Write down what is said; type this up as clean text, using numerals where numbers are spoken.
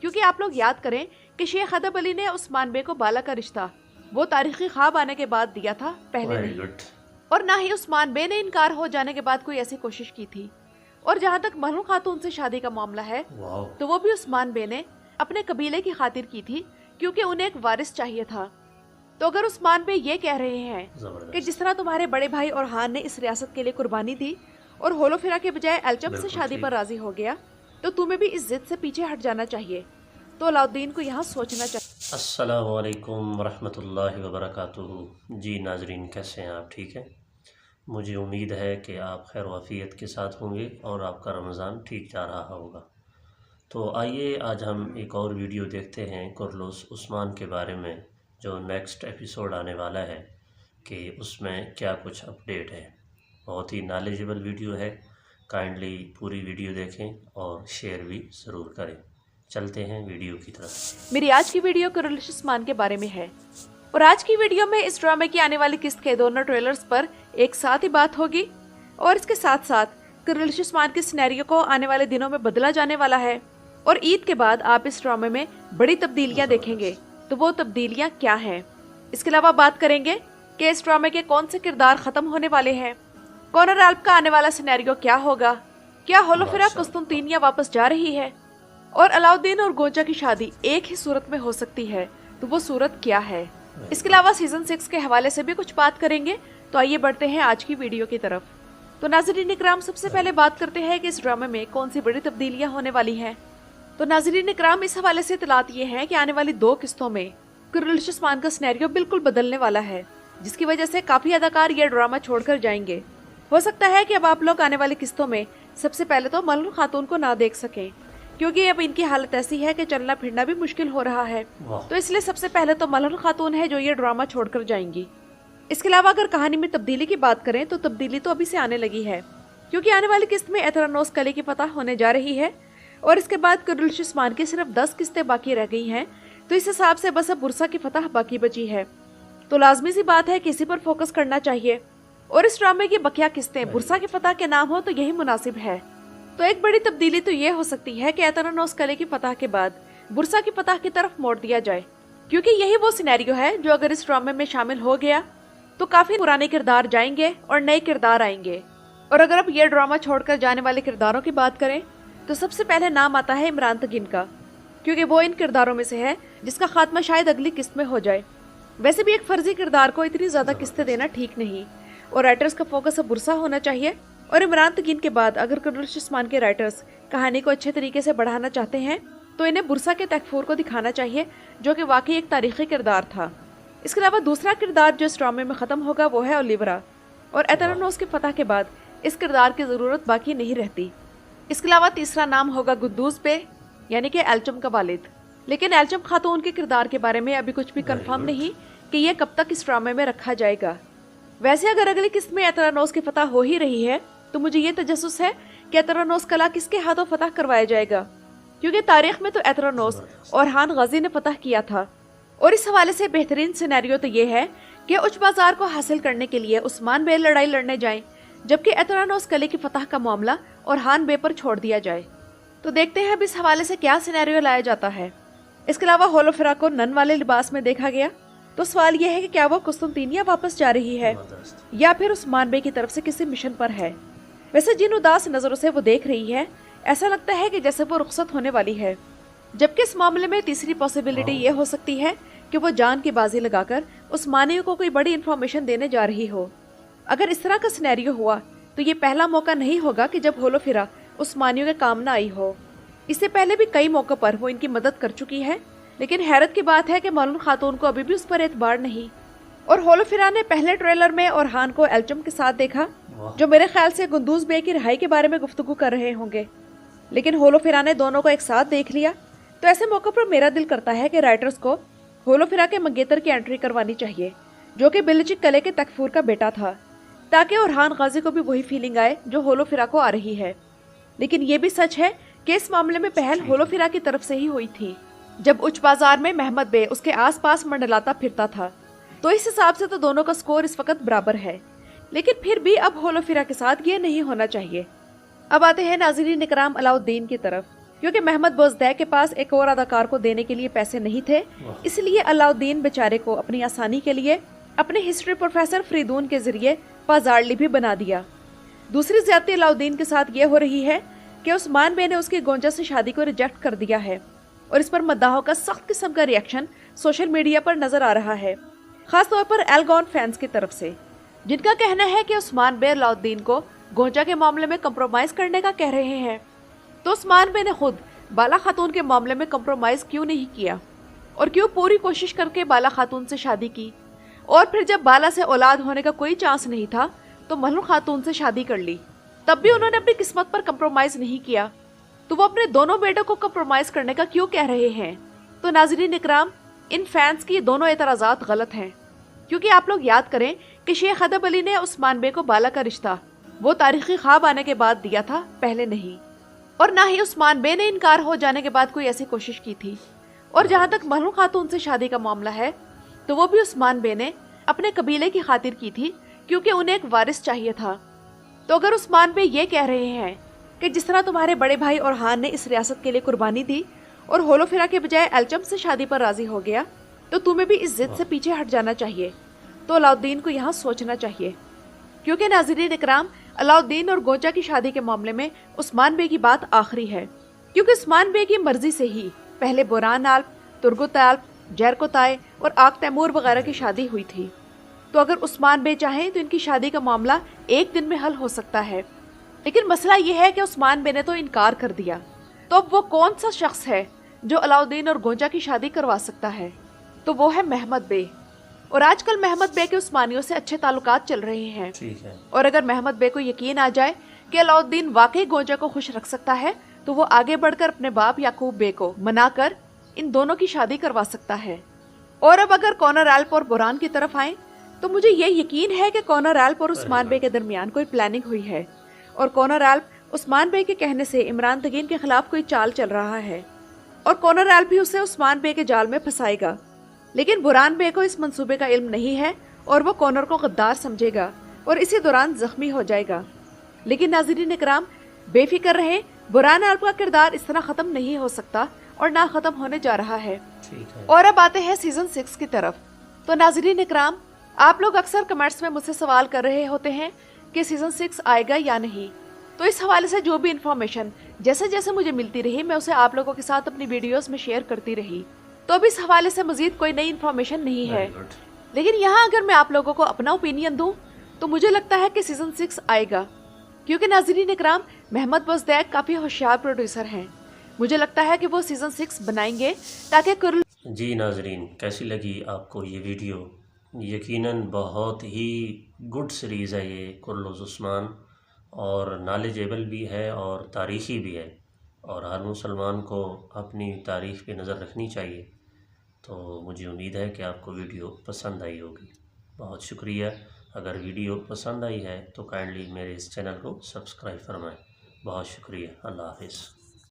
क्योंकि आप लोग याद करें कि शेख अदब अली ने उस्मान बे को बाला का रिश्ता वो तारीखी ख्वाब आने के बाद दिया था, पहले नहीं। और ना ही उस्मान बे ने इनकार हो जाने के बाद कोई ऐसी कोशिश की थी। और जहाँ तक महलूम खातून से शादी का मामला है तो वो भी उस्मान बे ने अपने कबीले की खातिर की थी, क्योंकि उन्हें एक वारिस चाहिए था। तो अगर उस्मान बे ये कह रहे हैं कि जिस तरह तुम्हारे बड़े भाई और हान ने इस रियासत के लिए कुर्बानी दी और होलोफिरा के बजाय एल्चम से शादी पर राजी हो गया, तो तुम्हें भी इस जिद से पीछे हट जाना चाहिए। तो अलाउद्दीन को यहाँ सोचना चाहिए। अस्सलामु अलैकुम रहमतुल्लाहि व बरकातुहू। जी नाजरीन, कैसे हैं आप? ठीक है। मुझे उम्मीद है कि आप खैर वाफियत के साथ होंगे और आपका रमज़ान ठीक जा रहा होगा। तो आइए आज हम एक और वीडियो देखते हैं कुरलुस उस्मान के बारे में, जो नेक्स्ट एपिसोड आने वाला है कि उसमें क्या कुछ अपडेट है। बहुत ही नॉलेजेबल वीडियो है। काइंडली पूरी वीडियो देखें और शेयर भी ज़रूर करें। चलते हैं वीडियो की तरफ। मेरी आज की वीडियो कुरलुस उस्मान के बारे में है और आज की वीडियो में इस ड्रामे की आने वाली किस्त के दोनों ट्रेलर्स पर एक साथ ही बात होगी और इसके साथ साथ कुरलुस उस्मान के सिनेरियो को आने वाले दिनों में बदला जाने वाला है। और ईद के बाद आप इस ड्रामे में बड़ी तब्दीलियां देखेंगे, तो वो तब्दीलियां क्या हैं। इसके अलावा बात करेंगे कि इस ड्रामे के कौन से किरदार खत्म होने वाले हैं, कॉनर एल्प का आने वाला सिनेरियो क्या होगा, क्या होलोफिरा कुस्तुनतीनिया वापस जा रही है, और अलाउद्दीन और गोंजा की शादी एक ही सूरत में हो सकती है, तो वो सूरत क्या है। इसके अलावा सीजन 6 के हवाले से भी कुछ बात करेंगे। तो आइए बढ़ते हैं आज की वीडियो की तरफ। तो नाज़रीन इकराम, सबसे पहले बात करते हैं कि इस ड्रामे में कौन सी बड़ी तब्दीलियां होने वाली हैं। तो नाज़रीन इकराम, इस हवाले से इत्तलात ये है कि आने वाली 2 किस्तों में कुरलुस उस्मान का सिनेरियो बिल्कुल बदलने वाला है, जिसकी वजह से काफी अदाकार ये ड्रामा छोड़कर जाएंगे। हो सकता है कि अब आप लोग आने वाली किस्तों में सबसे पहले तो मलून खातून को ना देख सकें, क्योंकि अब इनकी हालत ऐसी है कि चलना फिरना भी मुश्किल हो रहा है। तो इसलिए सबसे पहले तो मलून खातून है जो ये ड्रामा छोड़कर जाएंगी। इसके अलावा अगर कहानी में तब्दीली की बात करें तो तब्दीली तो अभी से आने लगी है, क्योंकि आने वाली किस्त में एतरानोस कले की फतह होने जा रही है और इसके बाद कुरलुस उस्मान की सिर्फ 10 किस्तें बाकी रह गई हैं। तो इस हिसाब से बस अब बुरसा की फतह बाकी बची है। तो लाजमी सी बात है कि इसी पर फोकस करना चाहिए और इस ड्रामे की बकिया किस्तें बुरसा की फतह के नाम हो तो यही मुनासिब है। तो एक बड़ी तब्दीली तो ये हो सकती है कि एतरानोस कले की फतह के बाद बुरसा की फतह की तरफ मोड़ दिया जाए, क्योंकि यही वो सिनेरियो है जो अगर इस ड्रामे में शामिल हो गया तो काफी पुराने किरदार जाएंगे और नए किरदार आएंगे। और अगर अब ये ड्रामा छोड़कर जाने वाले किरदारों की बात करें तो सबसे पहले नाम आता है इमरान तगीन का, क्योंकि वो इन किरदारों में से है जिसका खात्मा शायद अगली किस्त में हो जाए। वैसे भी एक फर्जी किरदार को इतनी ज्यादा किस्तें देना ठीक नहीं और राइटर्स का फोकस अब बुरसा होना चाहिए। और इमरान तगीन के बाद अगर कुरलुस उस्मान के राइटर्स कहानी को अच्छे तरीके से बढ़ाना चाहते हैं तो इन्हें बुरसा के तकफूर को दिखाना चाहिए, जो कि वाकई एक तारीखी किरदार था। इसके अलावा दूसरा किरदार जो इस ड्रामे में खत्म होगा वो है ओलिवरा, और एतरानोस की फतह के बाद इस किरदार की जरूरत बाकी नहीं रहती। इसके अलावा तीसरा नाम होगा गुद्दूस बे, यानी कि एल्चम का वालिद। लेकिन एल्चम खातून के किरदार के बारे में अभी कुछ भी कंफर्म नहीं कि ये कब तक इस ड्रामे में रखा जाएगा। वैसे अगर अगली किस्त में एतरानोस की फतह हो ही रही है तो मुझे ये तजस्सुस है कि एतरानोस कला किसके हाथों फतह करवाया जाएगा, क्योंकि तारीख में तो एतरानोस और हान गाजी ने फतह किया था। और इस हवाले से बेहतरीन सिनेरियो तो ये है कि उच्च बाजार को हासिल करने के लिए उस्मान बे लड़ाई लड़ने जाएं, जबकि एतरानोस कले की फतह का मामला और हान बे पर छोड़ दिया जाए। तो देखते हैं अब इस हवाले से क्या सिनेरियो लाया जाता है। इसके अलावा होलोफिरा को नन वाले लिबास में देखा गया, तो सवाल यह है कि क्या वो कुस्तुनतीनिया वापस जा रही है या फिर उस्मान बे की तरफ से किसी मिशन पर है। वैसे जिन उदास नजरों से वो देख रही है, ऐसा लगता है कि जैसे वो रुखसत होने वाली है, जबकि इस मामले में तीसरी पॉसिबिलिटी ये हो सकती है कि वो जान की बाजी लगाकर उस्मानियों को कोई बड़ी इन्फॉर्मेशन देने जा रही हो। अगर इस तरह का सिनेरियो हुआ तो ये पहला मौका नहीं होगा कि जब होलोफिरा उस्मानियों के काम न आई हो। इससे पहले भी कई मौकों पर वो इनकी मदद कर चुकी है, लेकिन हैरत की बात है कि मलून खातून को अभी भी उस पर एतबार नहीं। और होलोफिरा ने पहले ट्रेलर में और हान को एल्चम के साथ देखा, जो मेरे ख्याल से गुंदूज बे की रिहाई के बारे में गुफ्तगू कर रहे होंगे, लेकिन होलोफिरा ने दोनों को एक साथ देख लिया। तो ऐसे मौकों पर मेरा दिल करता है कि राइटर्स को होलोफिरा के मंगेतर की एंट्री करवानी चाहिए, जो कि बिलचिक कले के तकफूर का बेटा था, ताकि ओरहान गाजी को भी वही फीलिंग आए जो होलोफिरा को आ रही है। लेकिन ये भी सच है कि इस मामले में पहल होलोफिरा की तरफ से ही हुई थी, जब उच्च बाजार में महमद बे उसके आसपास मंडलाता फिरता था। तो इस हिसाब से तो दोनों का स्कोर इस वक्त बराबर है, लेकिन फिर भी अब होलोफिरा के साथ ये नहीं होना चाहिए। अब आते हैं नाज़रीन इकराम अलाउद्दीन की तरफ। क्योंकि महमद बोजदैक के पास एक और अदाकार को देने के लिए पैसे नहीं थे, इसलिए अलाउद्दीन बेचारे को अपनी आसानी के लिए अपने हिस्ट्री प्रोफेसर फरीदून के जरिए पाजारली भी बना दिया। दूसरी ज्यादती अलाउद्दीन के साथ ये हो रही है कि उस्मान बे ने उसकी गोंजा से शादी को रिजेक्ट कर दिया है और इस पर मद्दाहों का सख्त किस्म का रिएक्शन सोशल मीडिया पर नजर आ रहा है, खास तौर पर एल्गॉन फैंस की तरफ से, जिनका कहना है कि उस्मान बे अलाउद्दीन को गोंजा के मामले में कंप्रोमाइज करने का कह रहे हैं। तो उस्मान बे ने खुद बाला खातून के मामले में कंप्रोमाइज क्यों नहीं किया और क्यों पूरी कोशिश करके बाला खातून से शादी की, और फिर जब बाला से औलाद होने का कोई चांस नहीं था तो महलूम खातून से शादी कर ली, तब भी उन्होंने अपनी किस्मत पर कंप्रोमाइज नहीं किया। तो वो अपने दोनों बेटों को कंप्रोमाइज करने का क्यों कह रहे हैं? तो नाज़रीन इकराम, इन फैंस की दोनों एतराज़ात गलत हैं, क्योंकि आप लोग याद करें कि शेख अदब अली ने उस्मान बे को बाला का रिश्ता वो तारीखी ख्वाब आने के बाद दिया था, पहले नहीं, और ना ही उस्मान बे ने इनकार हो जाने के बाद कोई ऐसी कोशिश की थी। और जहाँ तक महलूम खातून से शादी का मामला है तो वो भी उस्मान बे ने अपने कबीले की खातिर की थी, क्योंकि उन्हें एक वारिस चाहिए था। तो अगर उस्मान बे ये कह रहे हैं कि जिस तरह तुम्हारे बड़े भाई और हान ने इस रियासत के लिए कुर्बानी दी और होलोफिरा के बजाय एलचम से शादी पर राजी हो गया, तो तुम्हें भी इस जिद से पीछे हट जाना चाहिए। तो अलाउद्दीन को यहाँ सोचना चाहिए, क्योंकि नाज़रीन इकराम, अलाउद्दीन और गोंजा की शादी के मामले में उस्मान बे की बात आखिरी है, क्योंकि उस्मान बे की मर्जी से ही पहले बोरान आल्प, तुर्गुत आल्प, जरकोताय और आग तैमूर वगैरह की शादी हुई थी। तो अगर उस्मान बे चाहें तो इनकी शादी का मामला एक दिन में हल हो सकता है, लेकिन मसला ये है कि उस्मान बे ने तो इनकार कर दिया। तो अब वो कौन सा शख्स है जो अलाउद्दीन और गोंजा की शादी करवा सकता है? तो वो है महमद बे। और आजकल महमद बे के उस्मानियों से अच्छे ताल्लुकात चल रहे हैं। ठीक है। और अगर महमद बे को यकीन आ जाए कि अलाउद्दीन वाकई गोंजा को खुश रख सकता है, तो वो आगे बढ़कर अपने बाप याकूब बे को मनाकर इन दोनों की शादी करवा सकता है। और अब अगर कॉनर एल्प और बुरान की तरफ आए तो मुझे ये यकीन है कि कॉनर एल्प और उस्मान बे के दरमियान कोई प्लानिंग हुई है और कॉनर एल्प उस्मान बे के कहने से इमरान तगीन के खिलाफ कोई चाल चल रहा है और कॉनर एल्प भी उसे उस्मान बे के जाल में फंसाएगा। लेकिन बुरान बे को इस मंसूबे का इल्म नहीं है और वो कॉनर को गद्दार समझेगा और इसी दौरान जख्मी हो जाएगा। लेकिन नाज़रीन इकराम, बेफिक्र रहे, बुरान एल्प का किरदार इस तरह खत्म नहीं हो सकता और ना खत्म होने जा रहा है। और अब आते हैं सीजन 6 की तरफ। तो नाज़रीन इकराम, आप लोग अक्सर कमेंट्स में मुझसे सवाल कर रहे होते हैं कि सीजन 6 आएगा या नहीं। तो इस हवाले से जो भी इन्फॉर्मेशन जैसे जैसे मुझे मिलती रही, मैं उसे आप लोगों के साथ अपनी वीडियोस में शेयर करती रही। तो अब इस हवाले से मजीद कोई नई इन्फॉर्मेशन नहीं है, लेकिन यहाँ अगर मैं आप लोगों को अपना ओपिनियन दूं तो मुझे लगता है कि सीजन 6 आएगा, क्योंकि नाज़रीन इकराम, महमद बोजदैक काफ़ी होशियार प्रोड्यूसर हैं। मुझे लगता है कि वो सीजन 6 बनाएंगे ताकि जी नाज़रीन, कैसी लगी आपको ये वीडियो? यकीनन बहुत ही गुड सीरीज़ है ये कुर्रलुज़ उस्मान, और नॉलेजेबल भी है और तारीख़ी भी है, और हर मुसलमान को अपनी तारीख़ पे नज़र रखनी चाहिए। तो मुझे उम्मीद है कि आपको वीडियो पसंद आई होगी। बहुत शुक्रिया। अगर वीडियो पसंद आई है तो काइंडली मेरे इस चैनल को सब्सक्राइब फरमाएं। बहुत शुक्रिया। अल्लाह हाफ़िज़।